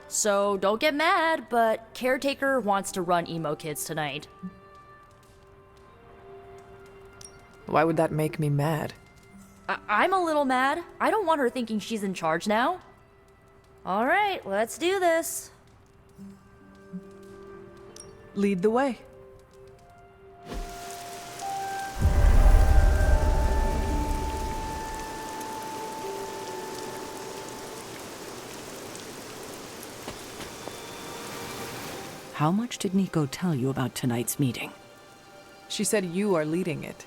So don't get mad, but Caretaker wants to run Emo Kids tonight. Why would that make me mad? I'm a little mad. I don't want her thinking she's in charge now. Alright, let's do this. Lead the way. How much did Nico tell you about tonight's meeting? She said you are leading it.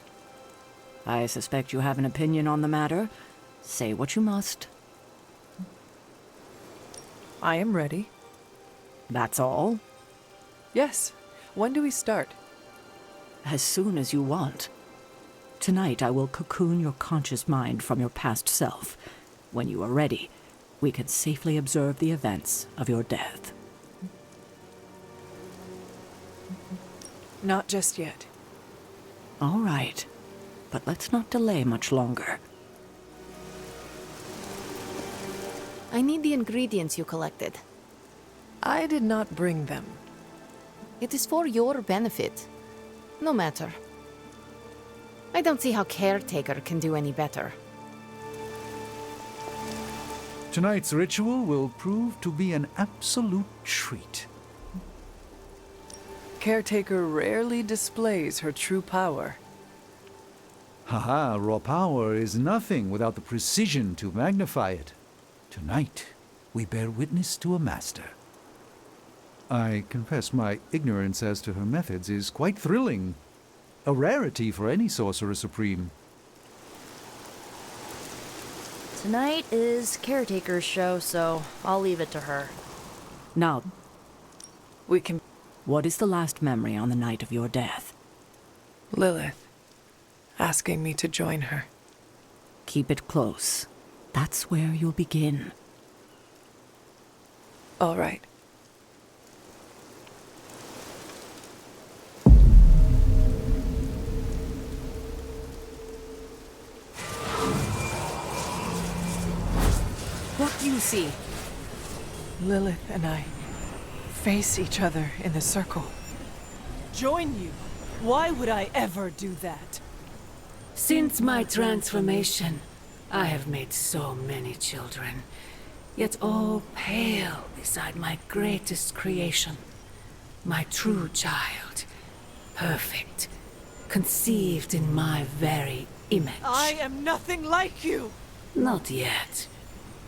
I suspect you have an opinion on the matter. Say what you must. I am ready. That's all? Yes. When do we start? As soon as you want. Tonight I will cocoon your conscious mind from your past self. When you are ready, we can safely observe the events of your death. Not just yet. All right, but let's not delay much longer. I need the ingredients you collected. I did not bring them. It is for your benefit. No matter. I don't see how Caretaker can do any better. Tonight's ritual will prove to be an absolute treat. Caretaker rarely displays her true power. Haha, raw power is nothing without the precision to magnify it. Tonight, we bear witness to a master. I confess my ignorance as to her methods is quite thrilling. A rarity for any Sorcerer Supreme. Tonight is Caretaker's show, so I'll leave it to her. Now, We can... what is the last memory on the night of your death? Lilith. Asking me to join her. Keep it close. That's where you'll begin. All right. What do you see? Lilith and I face each other in the circle. Join you? Why would I ever do that? Since my transformation, I have made so many children, yet all pale beside my greatest creation. My true child, perfect, conceived in my very image. I am nothing like you! Not yet,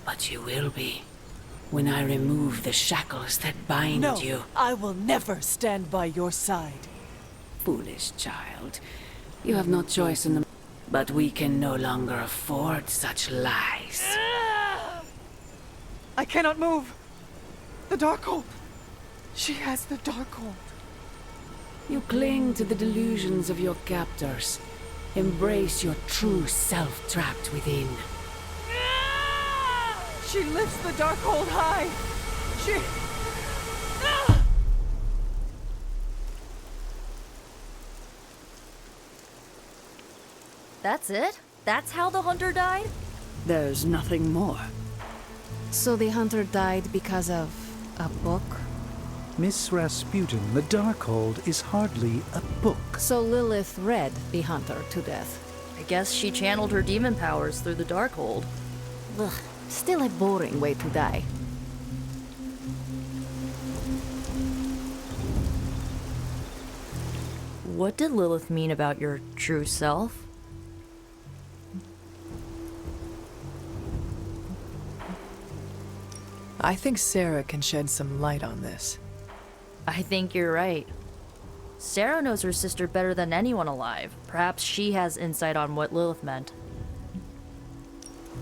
but you will be, when I remove the shackles that bind No, you. I will never stand by your side. Foolish child, you have no choice in the... But we can no longer afford such lies. I cannot move! The Darkhold! She has the Darkhold. You cling to the delusions of your captors. Embrace your true self trapped within. She lifts the Darkhold high! She... That's it? That's how the hunter died? There's nothing more. So the hunter died because of a book? Miss Rasputin, the Darkhold is hardly a book. So Lilith read the hunter to death. I guess she channeled her demon powers through the Darkhold. Ugh, still a boring way to die. What did Lilith mean about your true self? I think Sarah can shed some light on this. I think you're right. Sarah knows her sister better than anyone alive. Perhaps she has insight on what Lilith meant.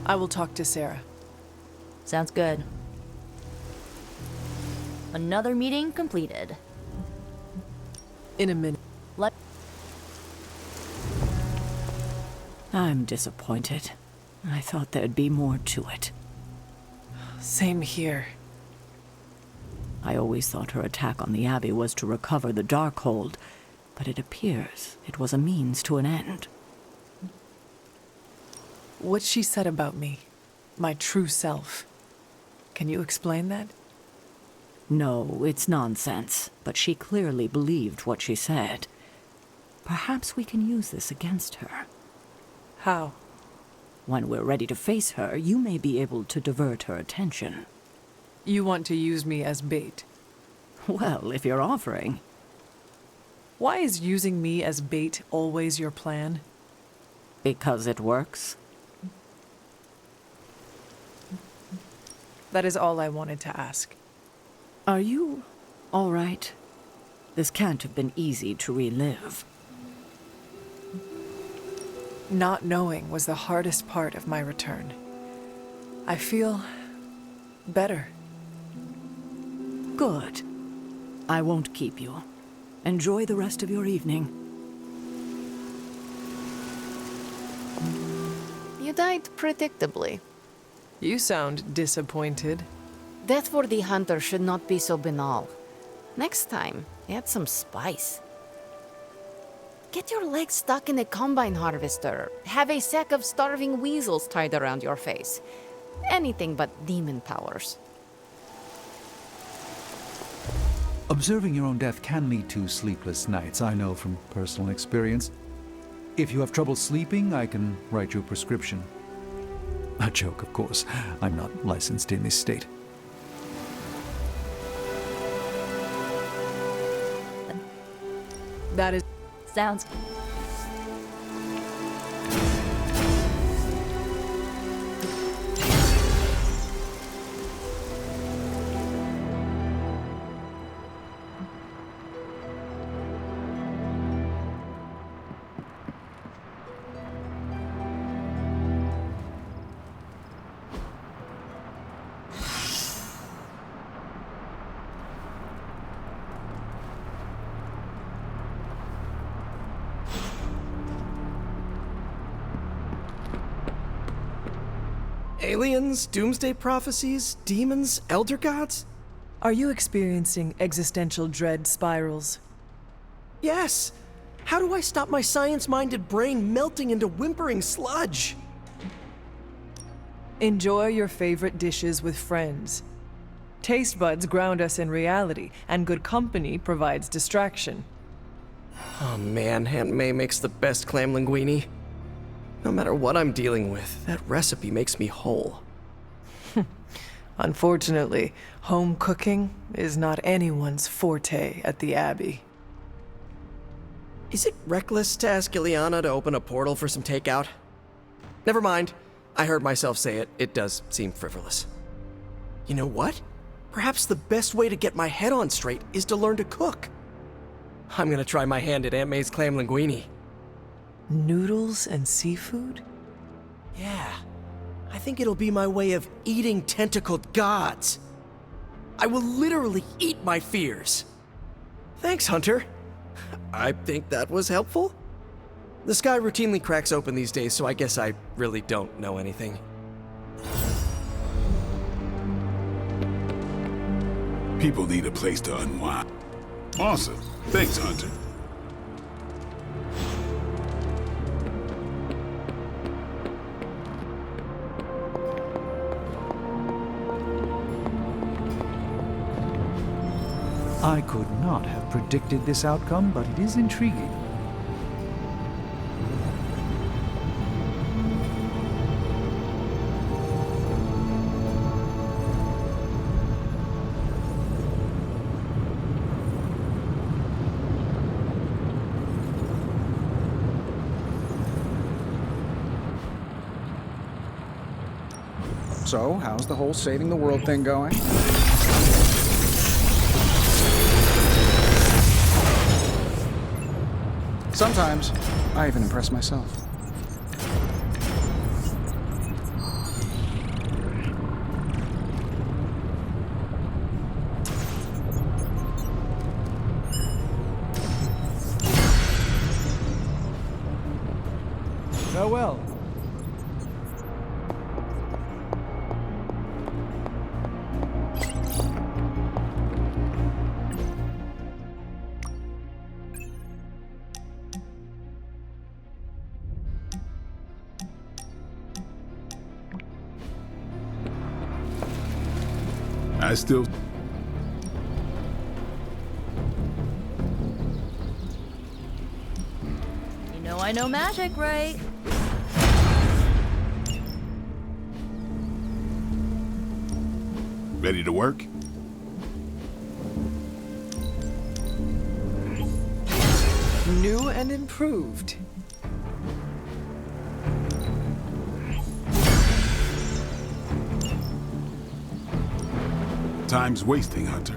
I will talk to Sarah. Sounds good. Another meeting completed. In a minute. Let I'm disappointed. I thought there'd be more to it. Same here. I always thought her attack on the Abbey was to recover the Darkhold, but it appears it was a means to an end. What she said about me, my true self. Can you explain that? No, it's nonsense, but she clearly believed what she said. Perhaps we can use this against her. How? When we're ready to face her, you may be able to divert her attention. You want to use me as bait. Well, if you're offering. Why is using me as bait always your plan? Because it works. That is all I wanted to ask. Are you all right? This can't have been easy to relive. Not knowing was the hardest part of my return. I feel better. Good. I won't keep you. Enjoy the rest of your evening. You died predictably. You sound disappointed. Death for the hunter should not be so banal. Next time, add some spice. Get your legs stuck in a combine harvester. Have a sack of starving weasels tied around your face. Anything but demon powers. Observing your own death can lead to sleepless nights, I know from personal experience. If you have trouble sleeping, I can write you a prescription. A joke, of course. I'm not licensed in this state. That is... Sounds. Aliens, doomsday prophecies, demons, elder gods? Are you experiencing existential dread spirals? Yes! How do I stop my science-minded brain melting into whimpering sludge? Enjoy your favorite dishes with friends. Taste buds ground us in reality, and good company provides distraction. Oh man, Aunt May makes the best clam linguine. No matter what I'm dealing with, that recipe makes me whole. Unfortunately, home cooking is not anyone's forte at the Abbey. Is it reckless to ask Ileana to open a portal for some takeout? Never mind. I heard myself say it. It does seem frivolous. You know what? Perhaps the best way to get my head on straight is to learn to cook. I'm gonna try my hand at Aunt May's clam linguine. Noodles and seafood? Yeah, I think it'll be my way of eating tentacled gods. I will literally eat my fears. Thanks, Hunter. I think that was helpful. The sky routinely cracks open these days, so I guess I really don't know anything. People need a place to unwind. Awesome. Thanks, Hunter. I could not have predicted this outcome, but it is intriguing. So, how's the whole saving the world thing going? Sometimes, I even impress myself. Farewell. I still... I know magic, right? Ready to work? New and improved. Time's wasting, Hunter.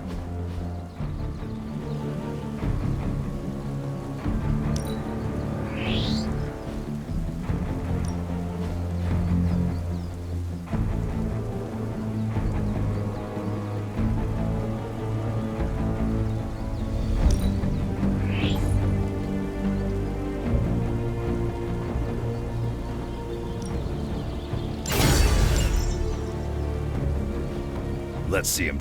Let's see him.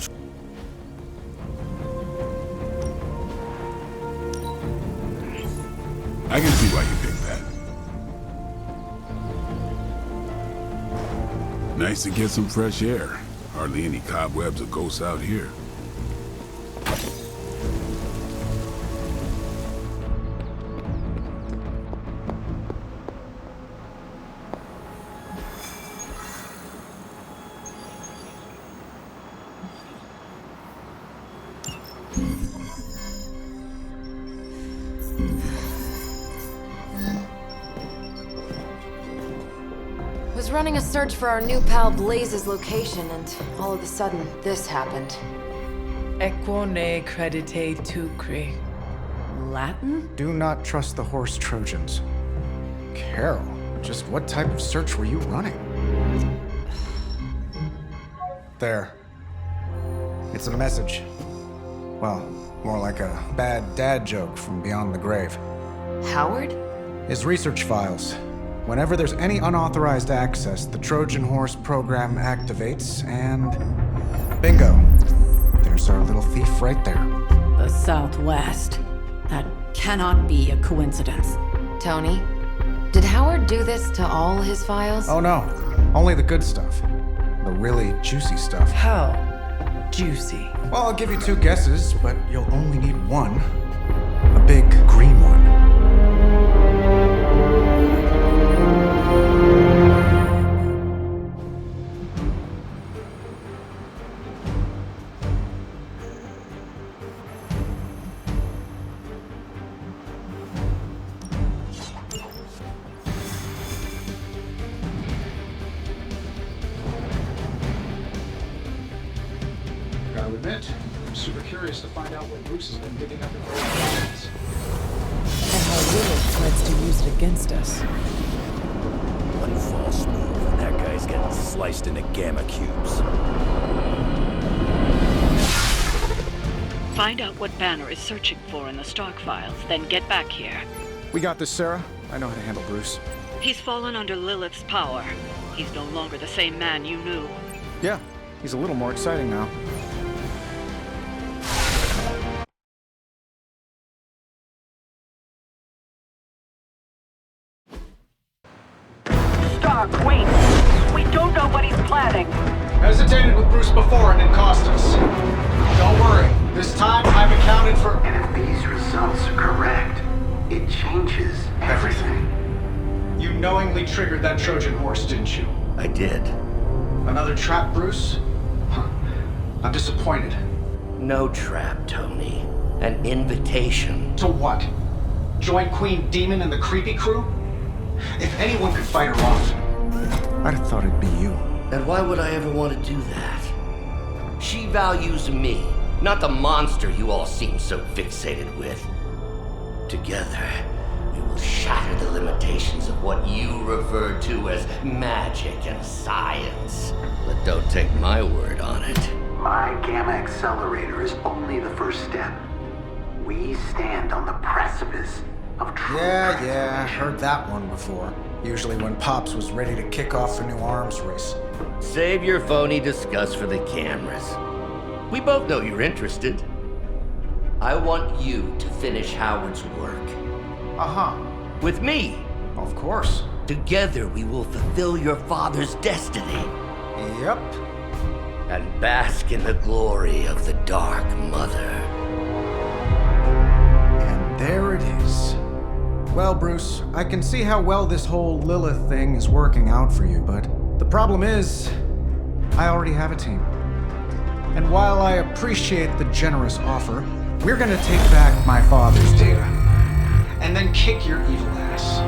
I can see why you picked that. Nice to get some fresh air. Hardly any cobwebs or ghosts out here. Was running a search for our new pal Blaze's location, and all of a sudden, this happened. Equo ne credite tucri. Latin? Do not trust the horse Trojans. Carol, just what type of search were you running? There. It's a message. Well, more like a bad dad joke from beyond the grave. Howard? His research files. Whenever there's any unauthorized access, the Trojan Horse program activates, and bingo. There's our little thief right there. The Southwest. That cannot be a coincidence. Tony? Did Howard do this to all his files? Oh no, only the good stuff. The really juicy stuff. How juicy. Well, I'll give you two guesses, but you'll only need one. A big green one. Gotta admit, I'm super curious to find out what Bruce has been digging up in those files. And how Lilith plans to use it against us. One false move, and that guy's getting sliced into gamma cubes. Find out what Banner is searching for in the Stark files, then get back here. We got this, Sarah. I know how to handle Bruce. He's fallen under Lilith's power. He's no longer the same man you knew. Yeah, he's a little more exciting now. Stark, wait! We don't know what he's planning. Hesitated with Bruce before and it cost us. Don't worry. This time I've accounted for... And if these results are correct, it changes everything. You knowingly triggered that Trojan horse, didn't you? I did. Another trap, Bruce? Huh. I'm disappointed. No trap, Tony. An invitation. To what? Join Queen Demon and the Creepy Crew? If anyone could fight her off... I'd have thought it'd be you. And why would I ever want to do that? She values me, not the monster you all seem so fixated with. Together, we will shatter the limitations of what you refer to as magic and science. But don't take my word on it. My Gamma Accelerator is only the first step. We stand on the precipice of true Yeah, heard that one before. Usually when Pops was ready to kick off a new arms race. Save your phony disgust for the cameras. We both know you're interested. I want you to finish Howard's work. Uh-huh. With me. Of course. Together we will fulfill your father's destiny. Yep. And bask in the glory of the Dark Mother. And there it is. Well, Bruce, I can see how well this whole Lilith thing is working out for you, but the problem is, I already have a team. And while I appreciate the generous offer, we're gonna take back my father's data, and then kick your evil ass.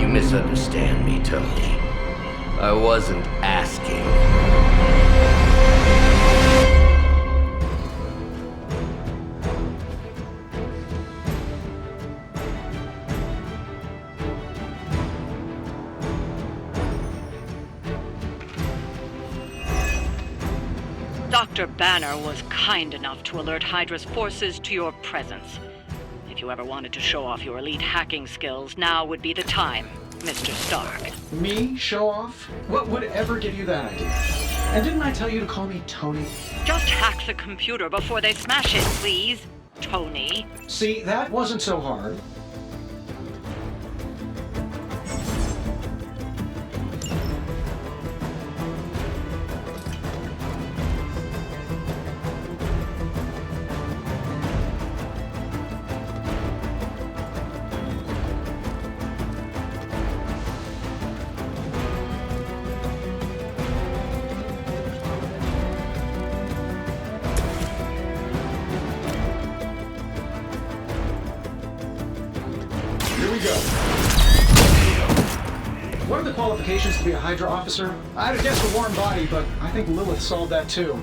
You misunderstand me, Tony. I wasn't asking. Dr. Banner was kind enough to alert Hydra's forces to your presence. If you ever wanted to show off your elite hacking skills, now would be the time, Mr. Stark. Me? Show off? What would ever give you that idea? And didn't I tell you to call me Tony? Just hack the computer before they smash it, please, Tony. See, that wasn't so hard. What are the qualifications to be a Hydra officer? I'd have guessed a warm body, but I think Lilith solved that too.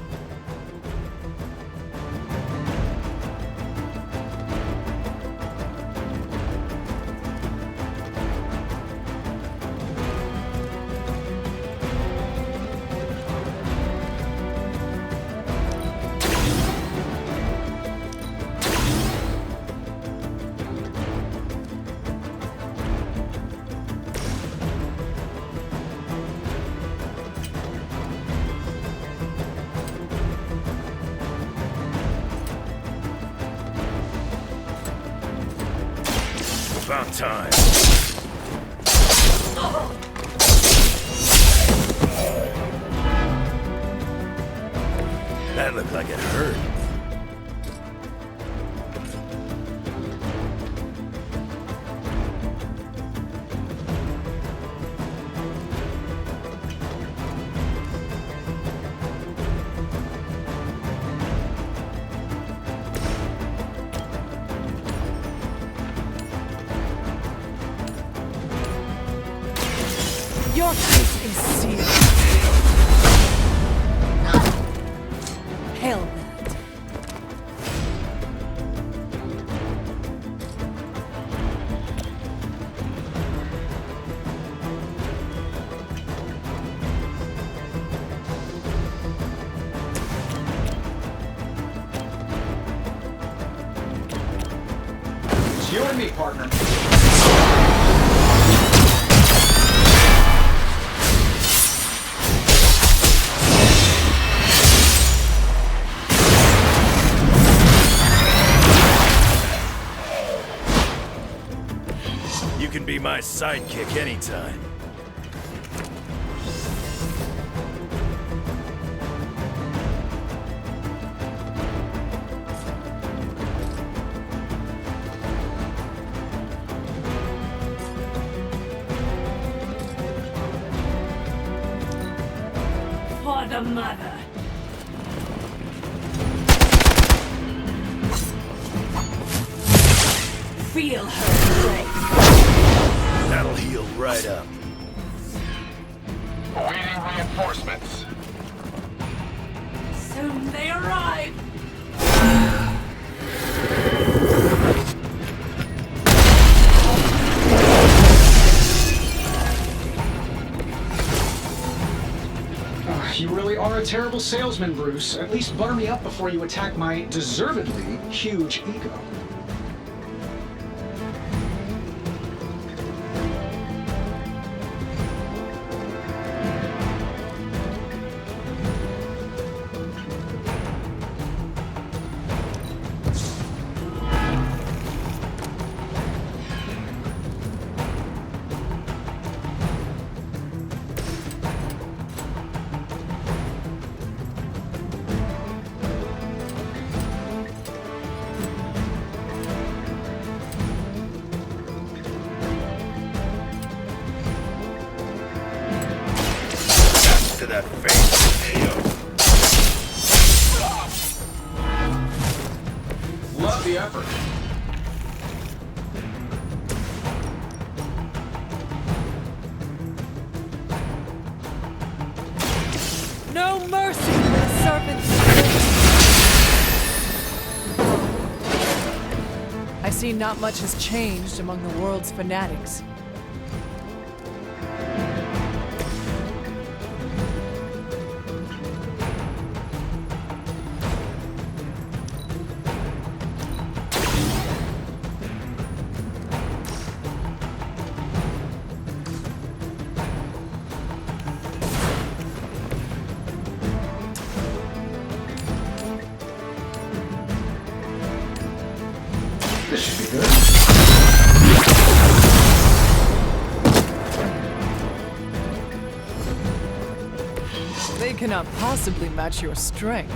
About time. That looked like it hurt. Your fate is sealed. Hell that. It's you and me, partner. You can be my sidekick anytime. For the mother. Feel her break. That'll heal right up. Awaiting reinforcements. Soon they arrive. You really are a terrible salesman, Bruce. At least butter me up before you attack my deservedly huge ego. that face. Love the effort. No mercy for the serpent's. I see not much has changed among the world's fanatics. This should be good. They cannot possibly match your strength.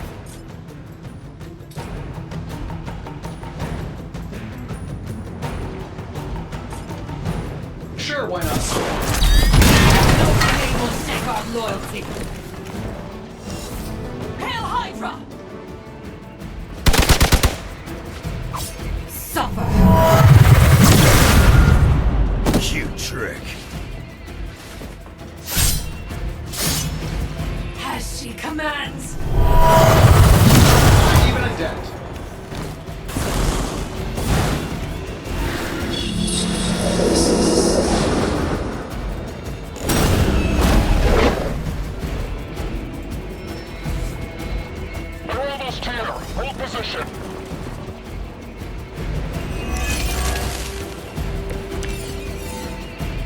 Sure, why not? Nobody will shake our loyalty. Hail Hydra! Suffer! Cute trick. As she commands! Even a dent. We're almost here. Hold position.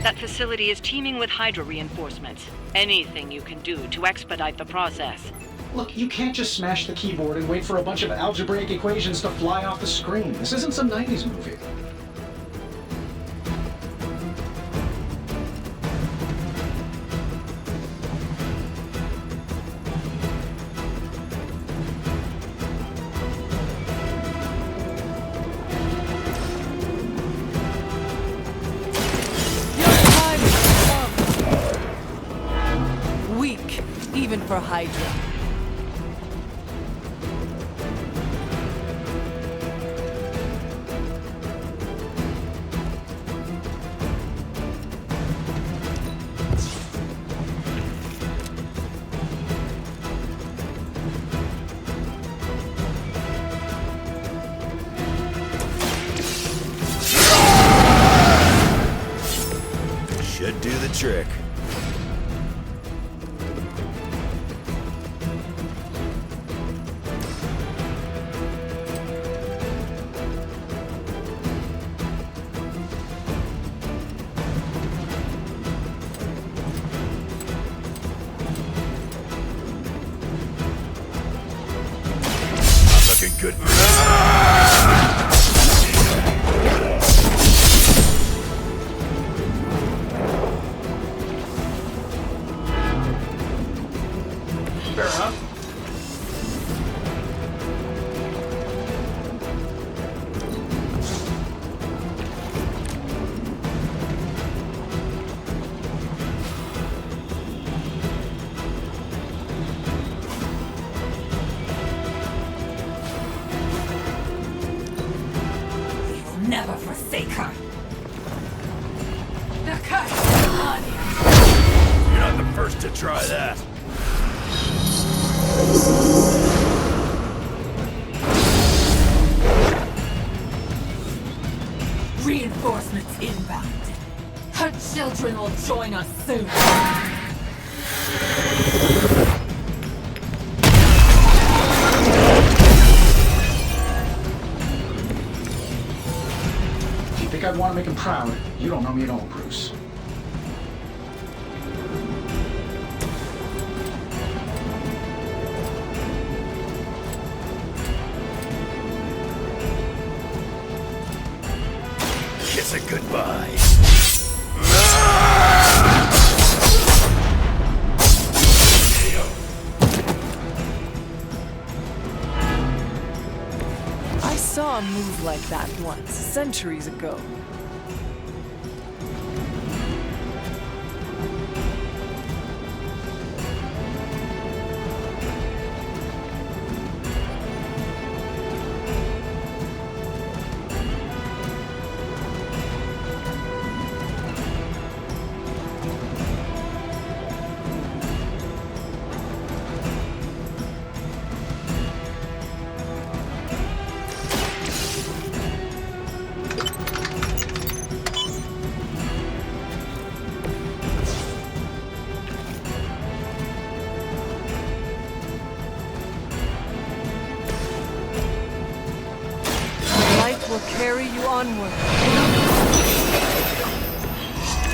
That facility is teeming with Hydra reinforcements. Anything you can do to expedite the process. Look, you can't just smash the keyboard and wait for a bunch of algebraic equations to fly off the screen. This isn't some 90s movie. Weak, even for Hydra. Should do the trick. Looking good. Fair enough. We will never forsake her. The curse is on you. You're not the first to try that. Reinforcements inbound. Her children will join us soon. If you think I'd want to make him proud, you don't know me at all, Bruce. Kiss it goodbye. I saw a move like that once, centuries ago. will carry you onward.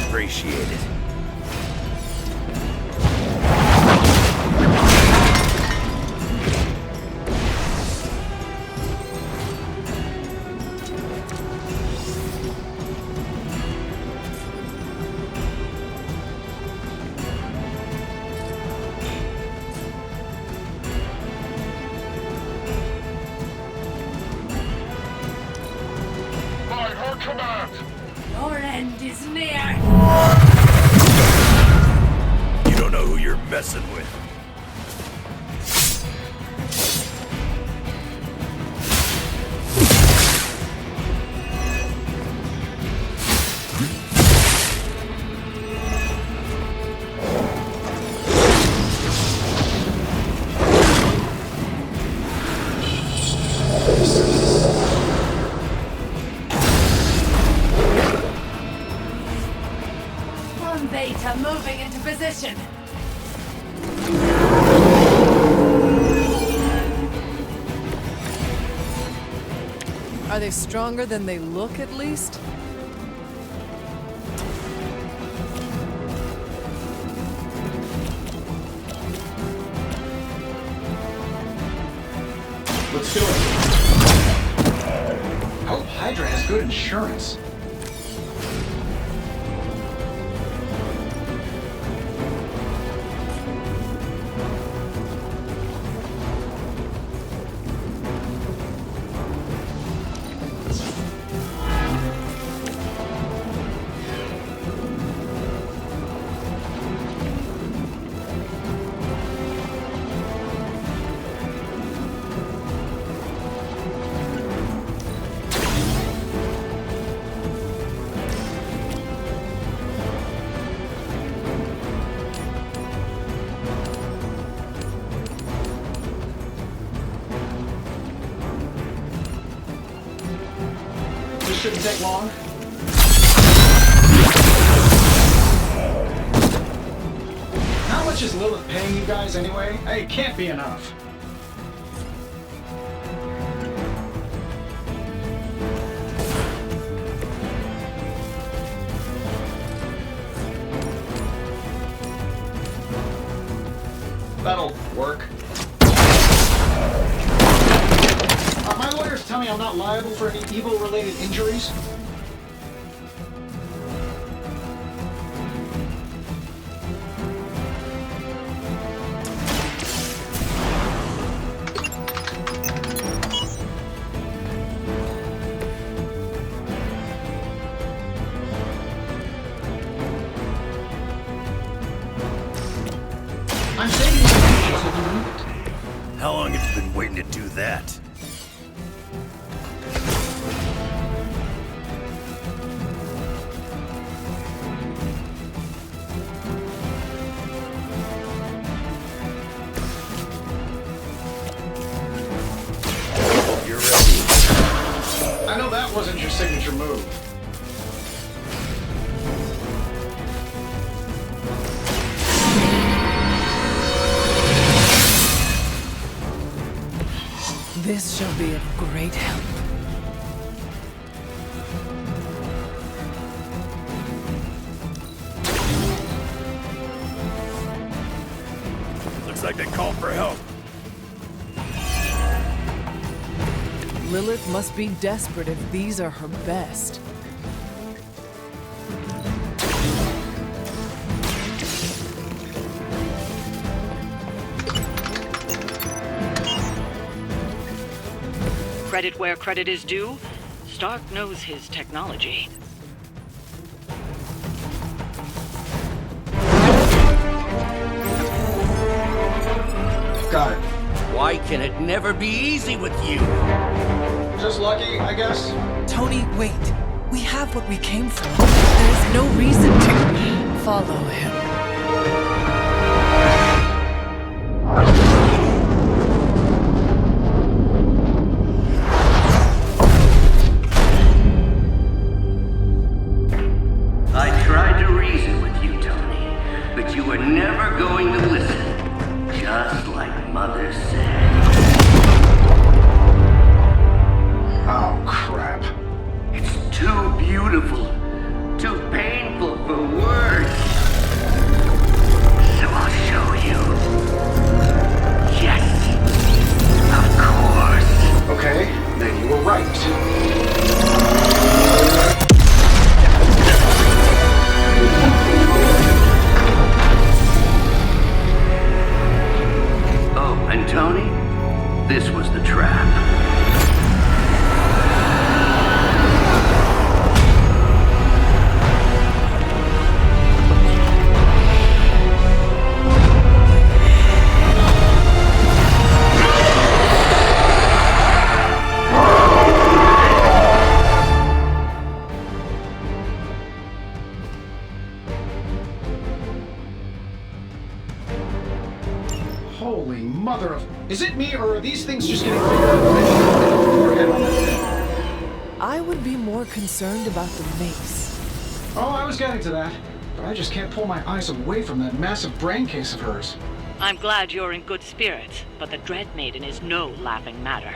Appreciate it. By her command! Your end is near. You don't know who you're messing with. One beta moving into position. Are they stronger than they look, at least? Let's do it. Hope Hydra has good insurance. This shouldn't take long. How much is Lilith paying you guys anyway? Hey, it can't be enough. That'll work. My lawyers tell me I'm not liable for any evil-related injuries. I'm saving you pictures if you need it. How long have you been waiting to do that? You're ready. I know that wasn't your signature move. This shall be of great help. Looks like they called for help. Lilith must be desperate if these are her best. Credit where credit is due. Stark knows his technology. Got it. Why can it never be easy with you? Just lucky, I guess. Tony, wait. We have what we came for. There is no reason to follow him. I tried to reason with you, Tony, but you were never going to listen. Just like Mother said. Oh, crap. This was the trap. Holy mother of... Is it me, or are these things just getting bigger and bigger? I would be more concerned about the mace. Oh, I was getting to that. But I just can't pull my eyes away from that massive brain case of hers. I'm glad you're in good spirits, but the Dread Maiden is no laughing matter.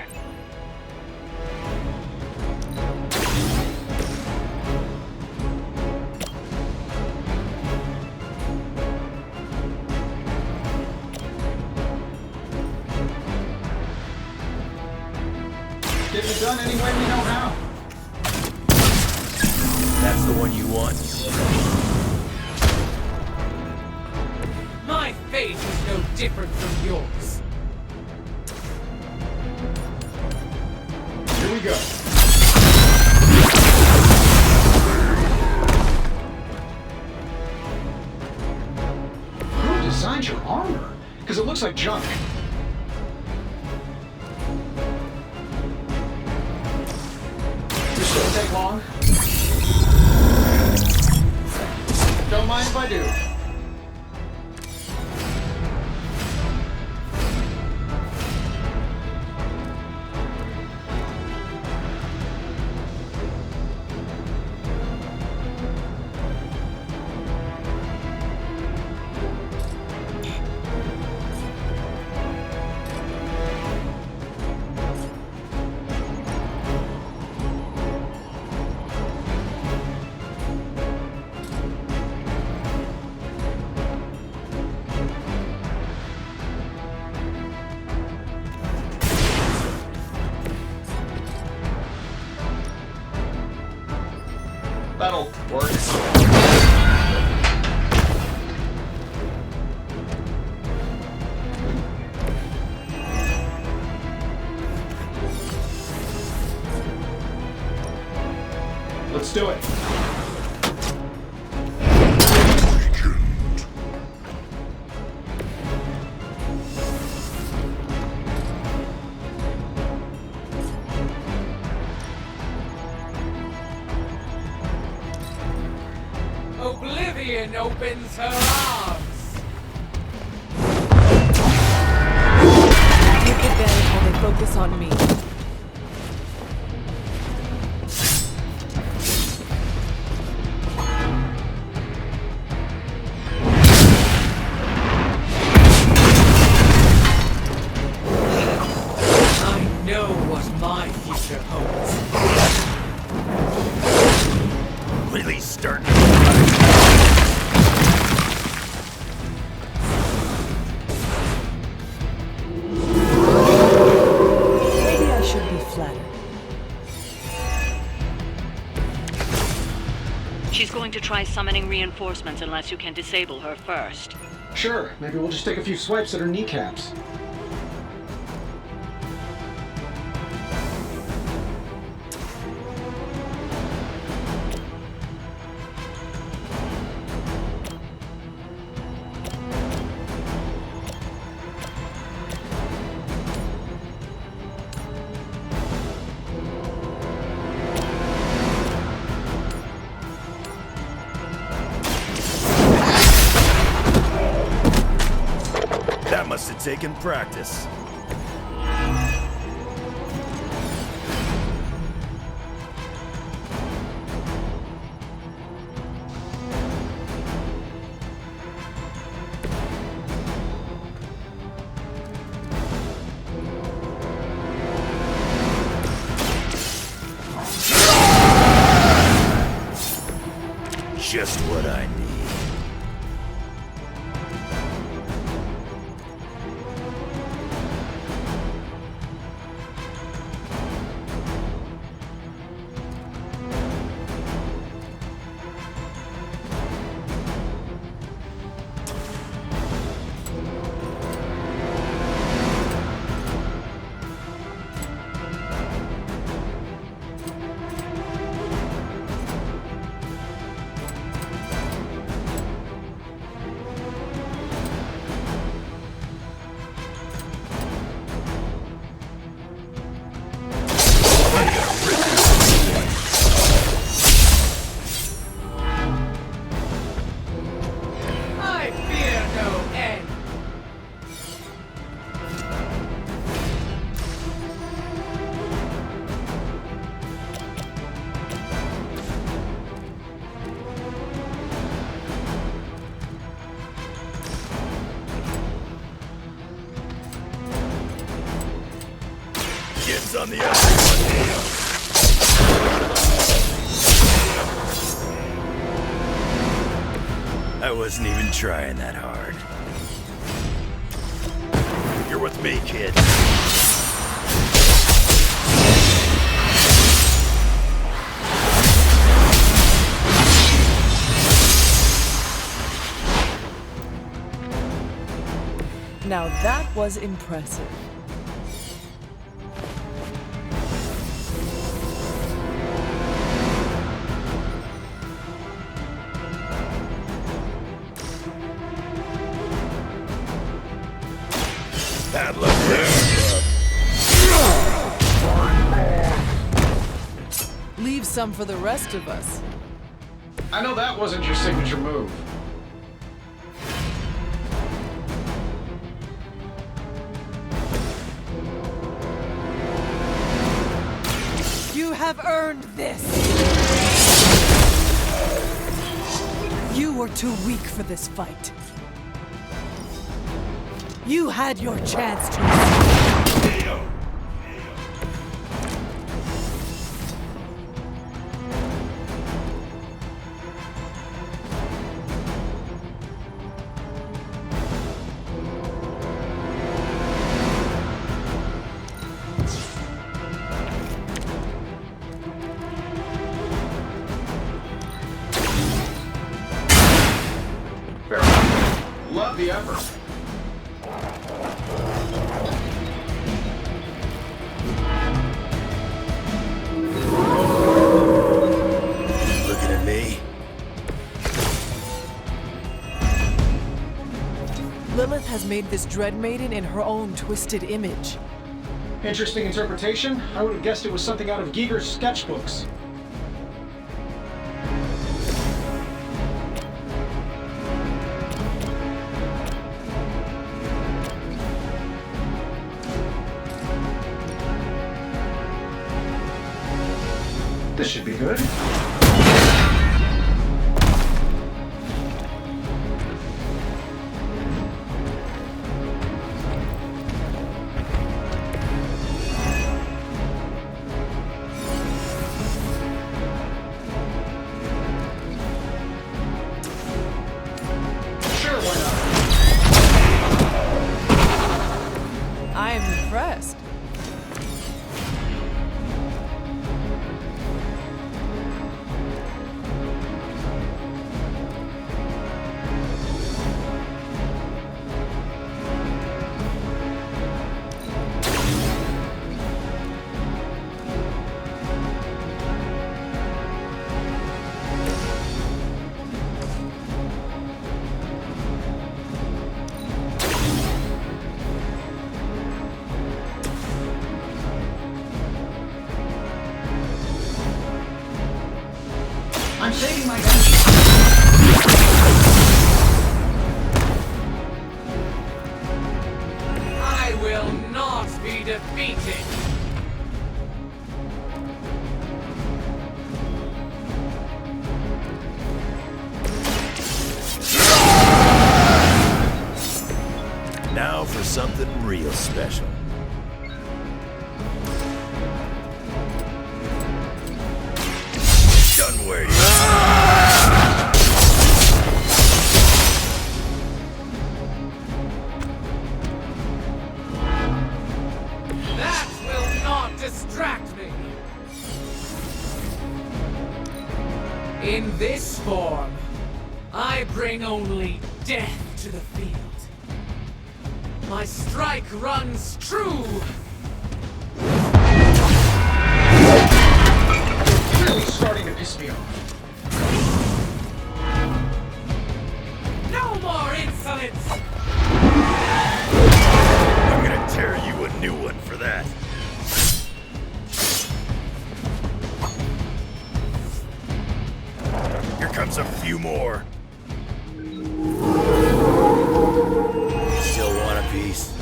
Getting it done any way we know how. That's the one you want? My fate is no different from yours. Here we go. Who designed your armor? Because it looks like junk. This shouldn't take long. Don't mind if I do. That'll work. Let's do it. Oblivion opens her arms. Take advantage while they focus on me. I know what my future holds. Really starting. Maybe I should be flattered. She's going to try summoning reinforcements unless you can disable her first. Sure, maybe we'll just take a few swipes at her kneecaps. That must have taken practice. Just what I need. Dibs on the other one. I wasn't even trying that hard. You're with me, kid. Now that was impressive. Bad luck there. Leave some for the rest of us. I know that wasn't your signature move. You have earned this! You were too weak for this fight. You had your chance to... Fair enough. Love the effort. Looking at me? Lilith has made this Dread Maiden in her own twisted image. Interesting interpretation. I would have guessed it was something out of Giger's sketchbooks. This should be good. Sure, why not? I am impressed. I'm saving my energy. I will not be defeated. Now for something real special. Done waiting. That will not distract me. In this form, I bring only death to the field. My strike runs true. Really starting to piss me off. No more insolence! I'm gonna tear you a new one for that. Here comes a few more. Still want a piece?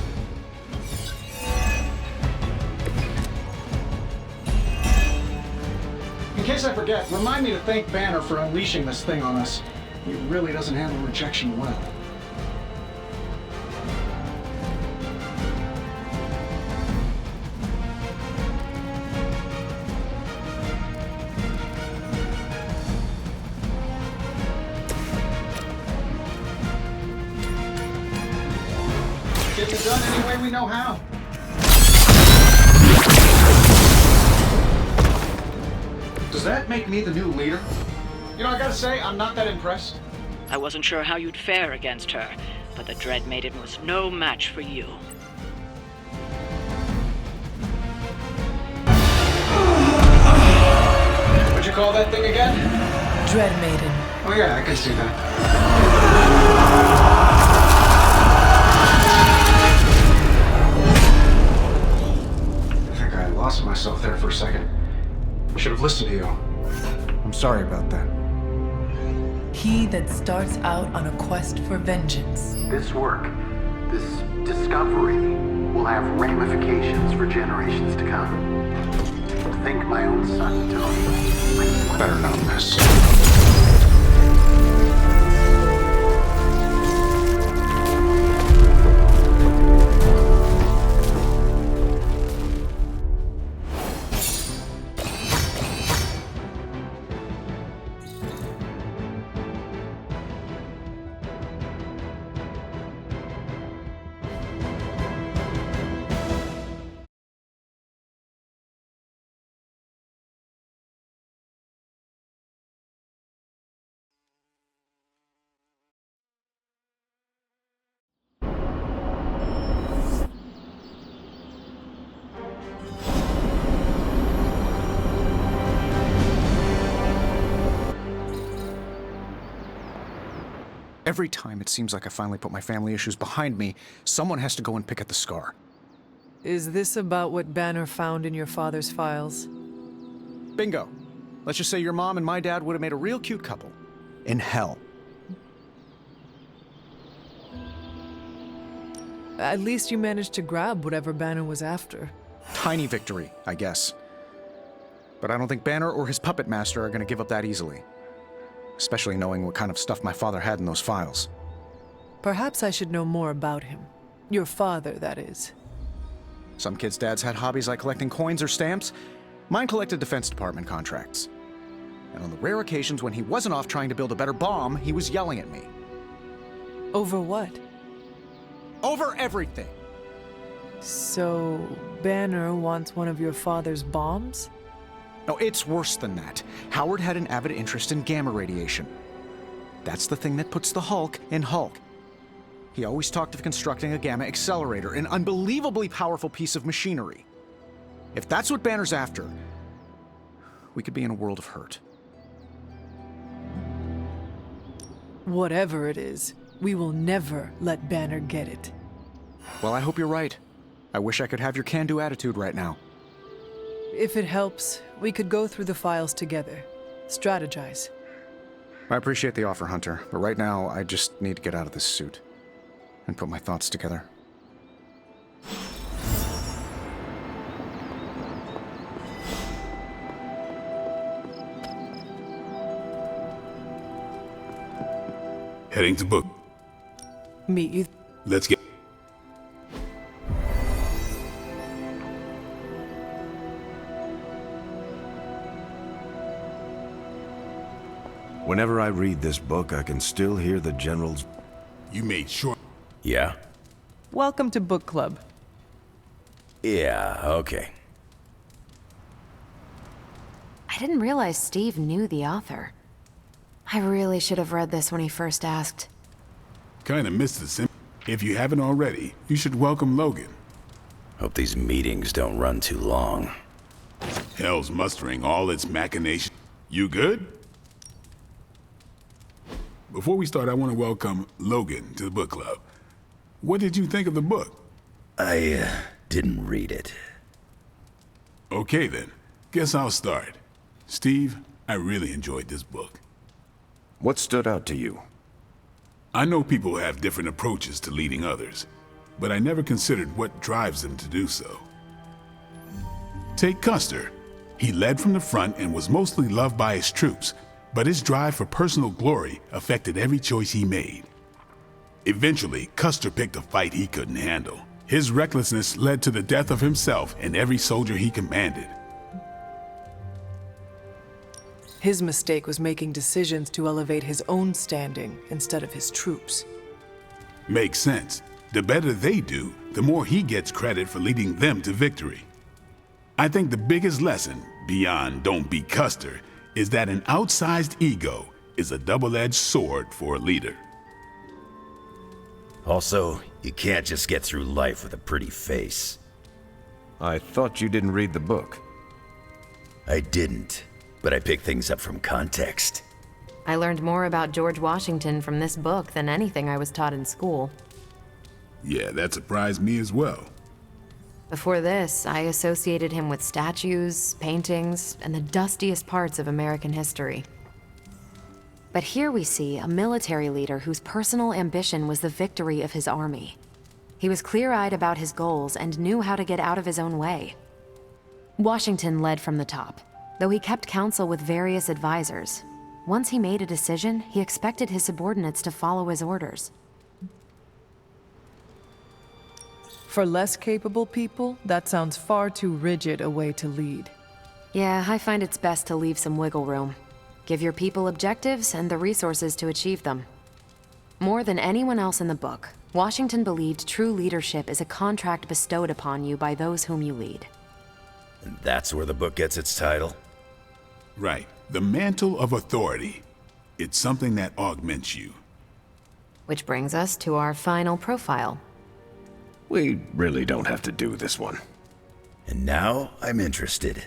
In case I forget, remind me to thank Banner for unleashing this thing on us. He really doesn't handle rejection well. really know how. Does that make me the new leader? You know, I gotta say, I'm not that impressed. I wasn't sure how you'd fare against her, but the Dread Maiden was no match for you. What'd you call that thing again? Dread Maiden. Oh yeah, I can see that. I think I lost myself there for a second. I should have listened to you. I'm sorry about that. He that starts out on a quest for vengeance. This work, this discovery, will have ramifications for generations to come. Think my own son, Tony. Better not miss. Every time it seems like I finally put my family issues behind me, someone has to go and pick at the scar. Is this about what Banner found in your father's files? Bingo. Let's just say your mom and my dad would have made a real cute couple. In hell. At least you managed to grab whatever Banner was after. Tiny victory, I guess. But I don't think Banner or his puppet master are going to give up that easily. Especially knowing what kind of stuff my father had in those files. Perhaps I should know more about him. Your father, that is. Some kids' dads had hobbies like collecting coins or stamps. Mine collected Defense Department contracts. And on the rare occasions when he wasn't off trying to build a better bomb, he was yelling at me. Over what? Over everything! So, Banner wants one of your father's bombs? No, it's worse than that. Howard had an avid interest in gamma radiation. That's the thing that puts the Hulk in Hulk. He always talked of constructing a gamma accelerator, an unbelievably powerful piece of machinery. If that's what Banner's after, we could be in a world of hurt. Whatever it is, we will never let Banner get it. Well, I hope you're right. I wish I could have your can-do attitude right now. If it helps, we could go through the files together. Strategize. I appreciate the offer, Hunter, but right now I just need to get out of this suit and put my thoughts together. Heading to book. Meet you. Let's get... Whenever I read this book, I can still hear the General's... You made sure... Yeah? Welcome to book club. Yeah, okay. I didn't realize Steve knew the author. I really should have read this when he first asked. Kinda missed the sim. If you haven't already, you should welcome Logan. Hope these meetings don't run too long. Hell's mustering all its machinations. You good? Before we start, I want to welcome Logan to the book club. What did you think of the book? I didn't read it. Okay then, guess I'll start. Steve, I really enjoyed this book. What stood out to you? I know people have different approaches to leading others, but I never considered what drives them to do so. Take Custer. He led from the front and was mostly loved by his troops, but his drive for personal glory affected every choice he made. Eventually, Custer picked a fight he couldn't handle. His recklessness led to the death of himself and every soldier he commanded. His mistake was making decisions to elevate his own standing instead of his troops. Makes sense. The better they do, the more he gets credit for leading them to victory. I think the biggest lesson, beyond don't be Custer, is that an outsized ego is a double-edged sword for a leader. Also, you can't just get through life with a pretty face. I thought you didn't read the book. I didn't, but I picked things up from context. I learned more about George Washington from this book than anything I was taught in school. Yeah, that surprised me as well. Before this, I associated him with statues, paintings, and the dustiest parts of American history. But here we see a military leader whose personal ambition was the victory of his army. He was clear-eyed about his goals and knew how to get out of his own way. Washington led from the top, though he kept counsel with various advisors. Once he made a decision, he expected his subordinates to follow his orders. For less capable people, that sounds far too rigid a way to lead. Yeah, I find it's best to leave some wiggle room. Give your people objectives and the resources to achieve them. More than anyone else in the book, Washington believed true leadership is a contract bestowed upon you by those whom you lead. And that's where the book gets its title? Right. The mantle of authority. It's something that augments you. Which brings us to our final profile. We really don't have to do this one. And now I'm interested.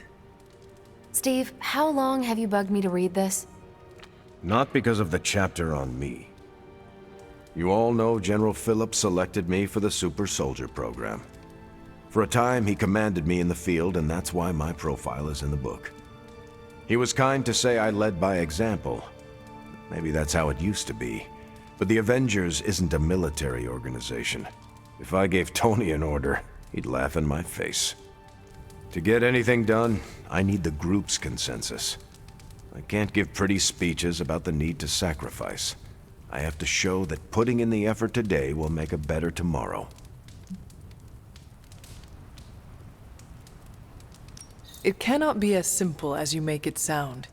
Steve, how long have you bugged me to read this? Not because of the chapter on me. You all know General Phillips selected me for the Super Soldier program. For a time, he commanded me in the field, and that's why my profile is in the book. He was kind to say I led by example. Maybe that's how it used to be. But the Avengers isn't a military organization. If I gave Tony an order, he'd laugh in my face. To get anything done, I need the group's consensus. I can't give pretty speeches about the need to sacrifice. I have to show that putting in the effort today will make a better tomorrow. It cannot be as simple as you make it sound.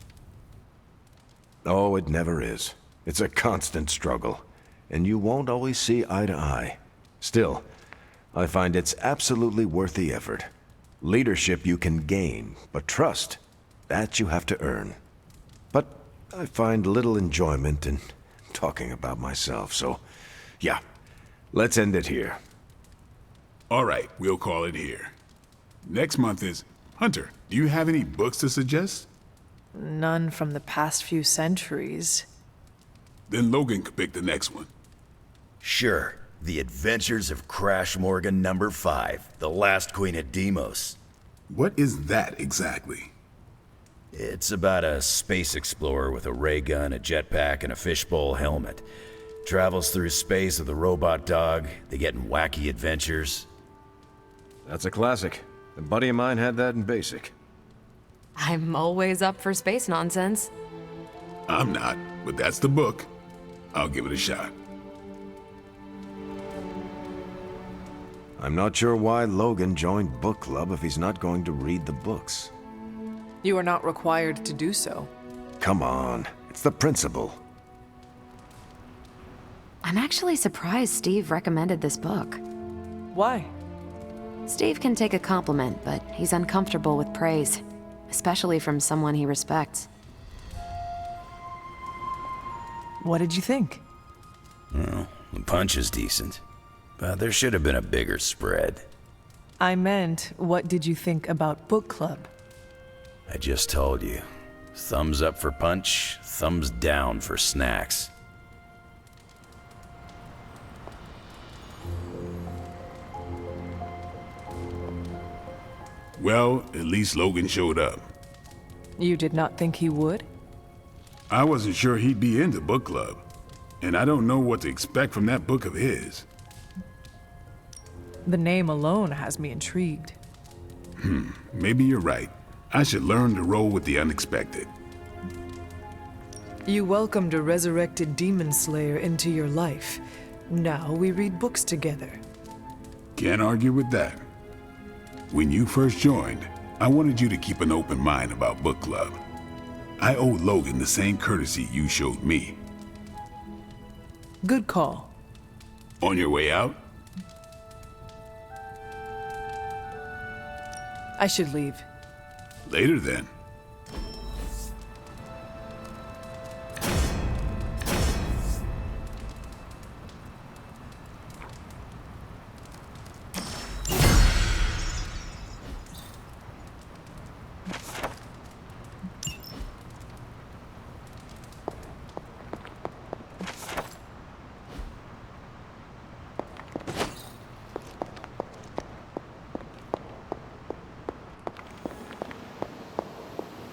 Oh, it never is. It's a constant struggle, and you won't always see eye to eye. Still, I find it's absolutely worth the effort. Leadership you can gain, but trust, that you have to earn. But I find little enjoyment in talking about myself, so yeah, let's end it here. All right, we'll call it here. Next month is Hunter. Do you have any books to suggest? None from the past few centuries. Then Logan could pick the next one. Sure. The Adventures of Crash Morgan number 5, The Last Queen of Deimos. What is that exactly? It's about a space explorer with a ray gun, a jetpack, and a fishbowl helmet. Travels through space with a robot dog. They get in wacky adventures. That's a classic. A buddy of mine had that in basic. I'm always up for space nonsense. I'm not, but that's the book. I'll give it a shot. I'm not sure why Logan joined book club if he's not going to read the books. You are not required to do so. Come on, it's the principle. I'm actually surprised Steve recommended this book. Why? Steve can take a compliment, but he's uncomfortable with praise, especially from someone he respects. What did you think? Well, the punch is decent, but there should have been a bigger spread. I meant, what did you think about book club? I just told you. Thumbs up for punch, thumbs down for snacks. Well, at least Logan showed up. You did not think he would? I wasn't sure he'd be into book club, and I don't know what to expect from that book of his. The name alone has me intrigued. Maybe you're right. I should learn to roll with the unexpected. You welcomed a resurrected demon slayer into your life. Now we read books together. Can't argue with that. When you first joined, I wanted you to keep an open mind about book club. I owe Logan the same courtesy you showed me. Good call. On your way out? I should leave. Later then.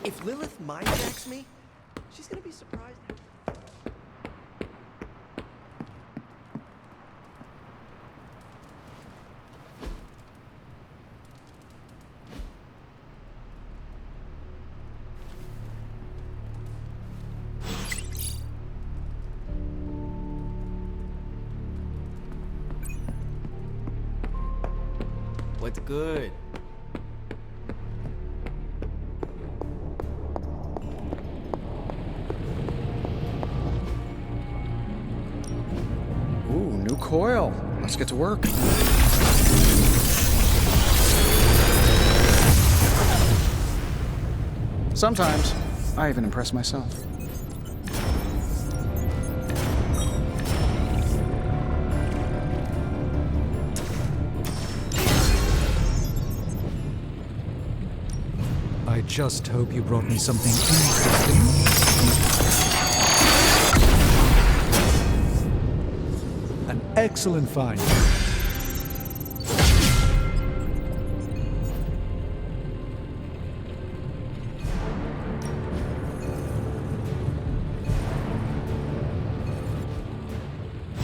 If Lilith mindjacks me, she's gonna be surprised. What's good? Ooh, new coil. Let's get to work. Sometimes, I even impress myself. I just hope you brought me something interesting. An excellent find.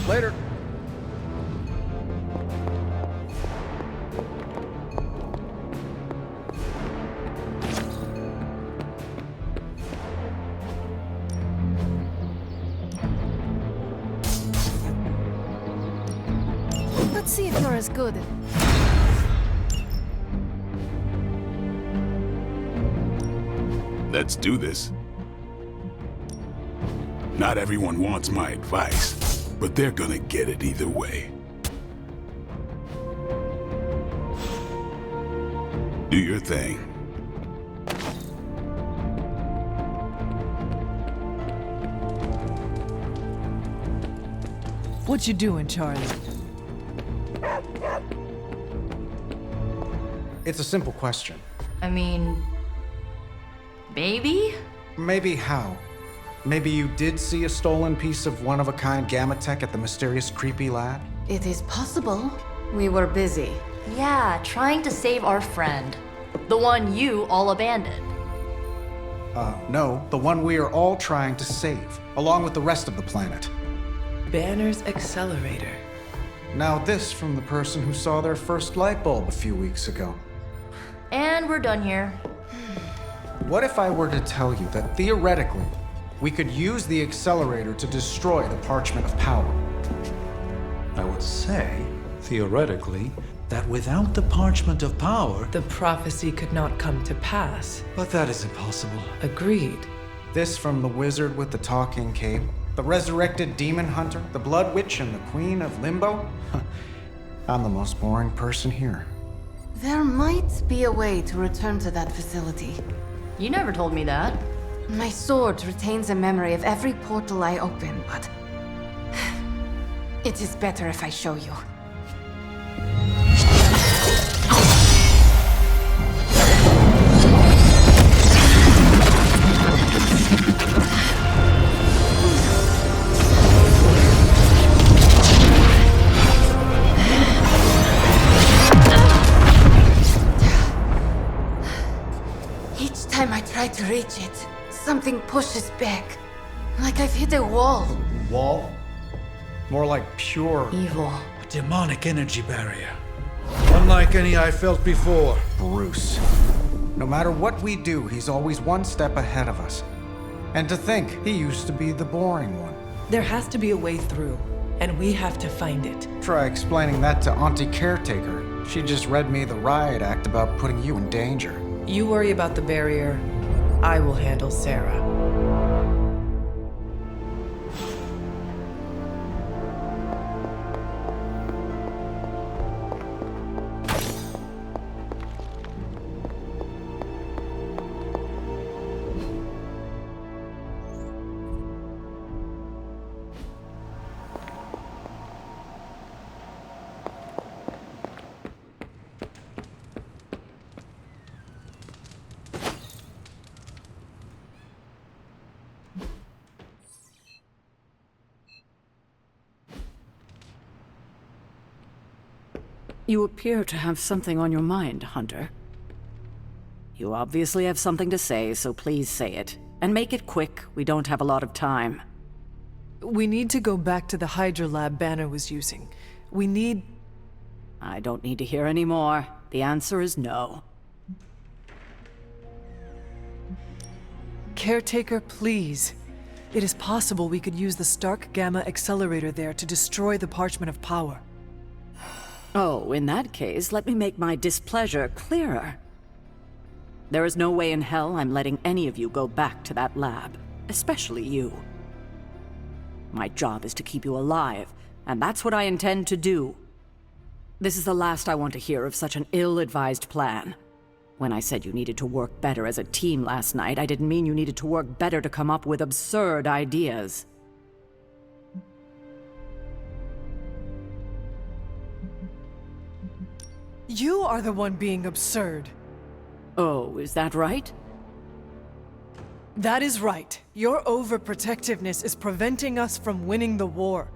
Later. Let's see if you're as good. Let's do this. Not everyone wants my advice, but they're gonna get it either way. Do your thing. What you doing, Charlie? It's a simple question. I mean, maybe? Maybe how? Maybe you did see a stolen piece of one-of-a-kind gamma tech at the mysterious creepy lab? It is possible. We were busy. Yeah, trying to save our friend. The one you all abandoned. No, the one we are all trying to save, along with the rest of the planet. Banner's accelerator. Now this from the person who saw their first light bulb a few weeks ago. And we're done here. What if I were to tell you that theoretically, we could use the accelerator to destroy the Parchment of Power? I would say, theoretically, that without the Parchment of Power... The prophecy could not come to pass. But that is impossible. Agreed. This from the wizard with the talking cape, the resurrected demon hunter, the blood witch, and the queen of limbo? I'm the most boring person here. There might be a way to return to that facility. You never told me that. My sword retains a memory of every portal I open, but it is better if I show you. Each time I try to reach it, something pushes back. Like I've hit a wall. Wall? More like pure evil. A demonic energy barrier. Unlike any I felt before. Bruce. No matter what we do, he's always one step ahead of us. And to think, he used to be the boring one. There has to be a way through, and we have to find it. Try explaining that to Auntie Caretaker. She just read me the riot act about putting you in danger. You worry about the barrier. I will handle Sarah. You appear to have something on your mind, Hunter. You obviously have something to say, so please say it. And make it quick, we don't have a lot of time. We need to go back to the Hydra lab Banner was using. We need... I don't need to hear any more. The answer is no. Caretaker, please. It is possible we could use the Stark Gamma accelerator there to destroy the Parchment of Power. Oh, in that case, let me make my displeasure clearer. There is no way in hell I'm letting any of you go back to that lab, especially you. My job is to keep you alive, and that's what I intend to do. This is the last I want to hear of such an ill-advised plan. When I said you needed to work better as a team last night, I didn't mean you needed to work better to come up with absurd ideas. You are the one being absurd. Oh, is that right? That is right. Your overprotectiveness is preventing us from winning the war.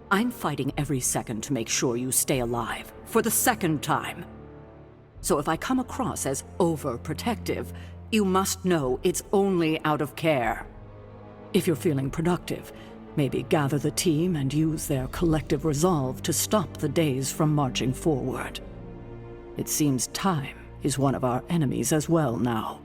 I'm fighting every second to make sure you stay alive, for the second time. So if I come across as overprotective, you must know it's only out of care. If you're feeling productive, maybe gather the team and use their collective resolve to stop the days from marching forward. It seems time is one of our enemies as well now.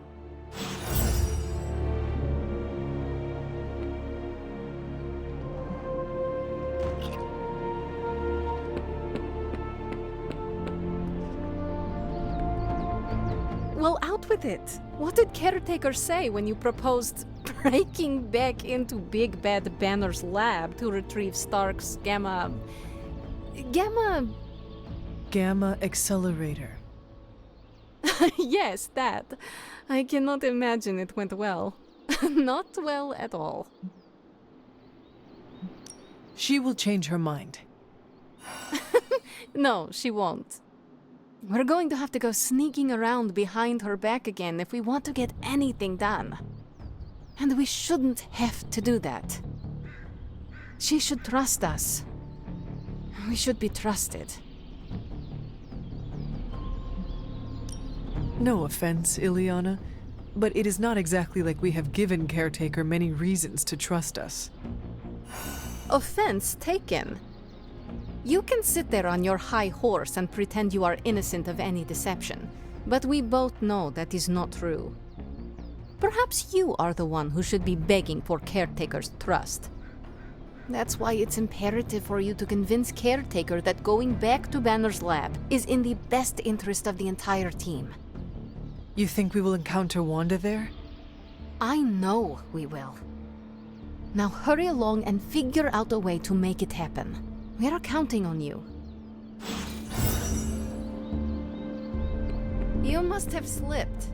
Well, out with it. What did Caretaker say when you proposed breaking back into Big Bad Banner's lab to retrieve Stark's Gamma accelerator. Yes, that. I cannot imagine it went well. Not well at all. She will change her mind. No, she won't. We're going to have to go sneaking around behind her back again if we want to get anything done. And we shouldn't have to do that. She should trust us. We should be trusted. No offense, Ileana, but it is not exactly like we have given Caretaker many reasons to trust us. Offense taken. You can sit there on your high horse and pretend you are innocent of any deception, but we both know that is not true. Perhaps you are the one who should be begging for Caretaker's trust. That's why it's imperative for you to convince Caretaker that going back to Banner's lab is in the best interest of the entire team. You think we will encounter Wanda there? I know we will. Now hurry along and figure out a way to make it happen. We are counting on you. You must have slipped.